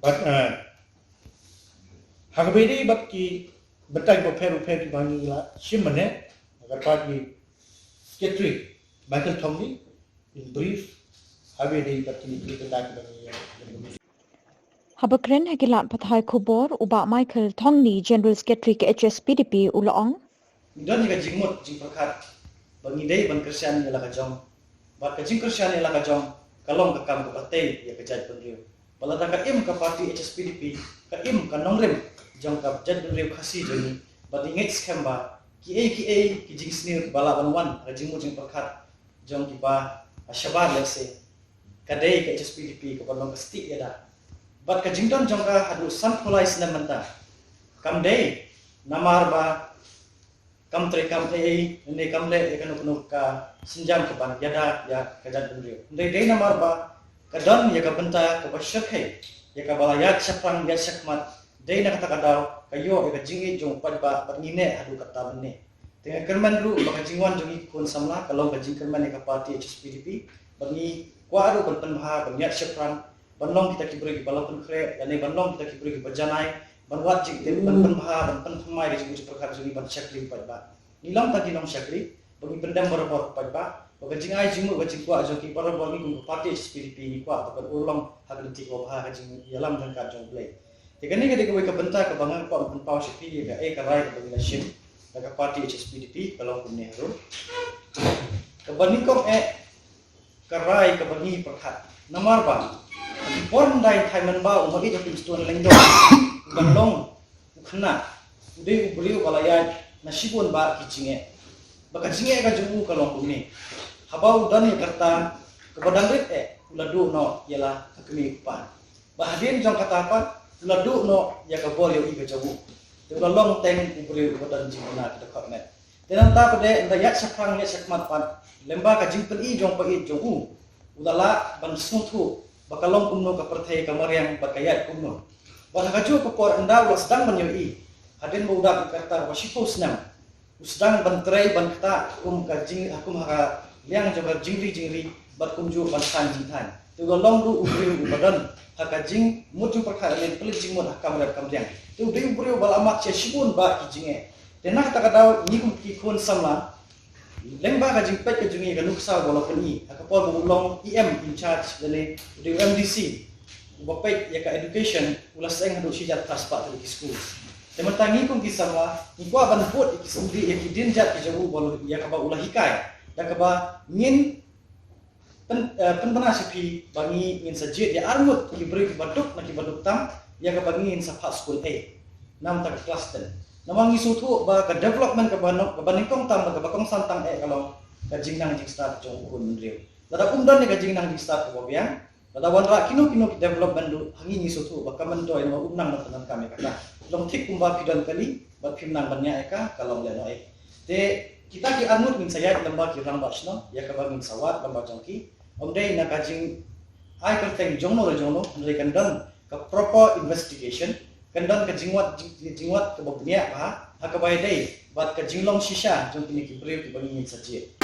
but Hakabedi but ki betai ko peru ki bangi la shimane agar party secretary Michael Tomley in brief Hakabedi but ki betai bangi Habakren hakilat pathai khubor uba Michael Thongni General Secretary ke HSPDP ulaong. Don juga jingmut jing perkat bangi dei ban Christian ni la ka jong ba ka jing Christian ni la ka jong kalong ka kam ka patei ya ka jaj penriu balada ka im ka party HSPDP ka im ka nongrem jong ka jaj penriu khasi joni ba ingit scam ba ki jing snil bala banwan ka jingmut jing perkat jong ki ba shabar lese ka dei ka HSPDP ka balong ka stick ya da bat ka jingdon jong ka hadu sunpolize na manta kam dei namar ba kam ne kam le ekanu ka sinjam ke ban yada ya kajan bendrio ndai dei namar ba kadon ya ka benta ka basyakhe ya ka balayat saprang ya sakmat dei na kata kadau kayo ya ka jingi jong padba ngine adu kata benne dengan kerman ru ba ka jingwan jongi kun samla kalau ka jingkerman ya ka party HSPDP bangi kwa adu ban penha ban ya saprang banlong kita kibri ki balapun kre ya ne banlong kita kibri ki bajanai banwat jik den ban penha ban penthmai jik jik perkhat joni ban syakli padba nilam tadi nom syakli bagi pendam berapa padba bagi jingai jimu bagi kuat joki para bagi ku parti HSPDP ni kuat tak ulang hak di ko ha jing yalam dan ka jong play tegani ke ko ka benta ka bangang ko ban pau syakli ga ka rai ka bagi sim ka parti HSPDP kalau kun nehru ka bani ko ka rai ka bagi perkhat namar ba pon dai thaiman ba umagi joki stone lengdo banlong khna udai ubriu balaya nasibun ba kichinge baka jinge ka jumu kalong kumni habau dan karta kepadang rit uladu no yala kami pan bahadin jong kata apa uladu no ya ka bol yo i ka jawu te long teng ubriu kepadang jingona ka dekat tenan ta pade ndayak saprang ya sakmat pan lemba ka jingpen i jong pa i jogu udala ban smutu bakalong kumno ka perthai kamariang bakayat kumno wan kaju ko por anda wasdang menyoi hadin budak kata wasipo senam usdang bantrai ban kata ka jing akum ha liang jaga jingri bat kumju ban san jingtan tu golong ru ubri badan ha jing mutu perkha len pelit jing mut hakam rat kamliang tu de ubri bal amat che sibun ba ki jinge tenah ta kadau ni kum ki khon samla lemba ka jing pet ka jungi ka nuksa bola pani akapol bulong EM in charge dele de MDC bapet ya ka education ulas seng hadu sijat taspa di school temantangi kum kisama ni kwa ban put ikisumdi ya kidin jat ki jawu bol ya ka ba ulah hikai ya ka ba ngin penpana sepi bangi ngin sajid ya armut ki beri baduk na ki baduk tam ya ka bangi ngin sapat school A nam tak kelas 10 namang isutu ba ka development ka baningkong tam ka bakong santang kalau ka jingnang jing start jong kun driu dada umdan ni ka jingnang jing start ko biang dada wanra kino development du hangi isutu ba kaman doi na umnang na tanan kami kata long tik kumba pidan kali ba pimnang banya eka kalau le noi te kita ki anut min saya lamba ki rang basno ya ka bangin sawat lamba jongki omdei na ka jing ai ka teng jongno ndai kandan ka proper investigation kandan ka jingwat ka babnya ba hakabai dei bat ka jinglong shisha jong kini ki breu ki bangin saje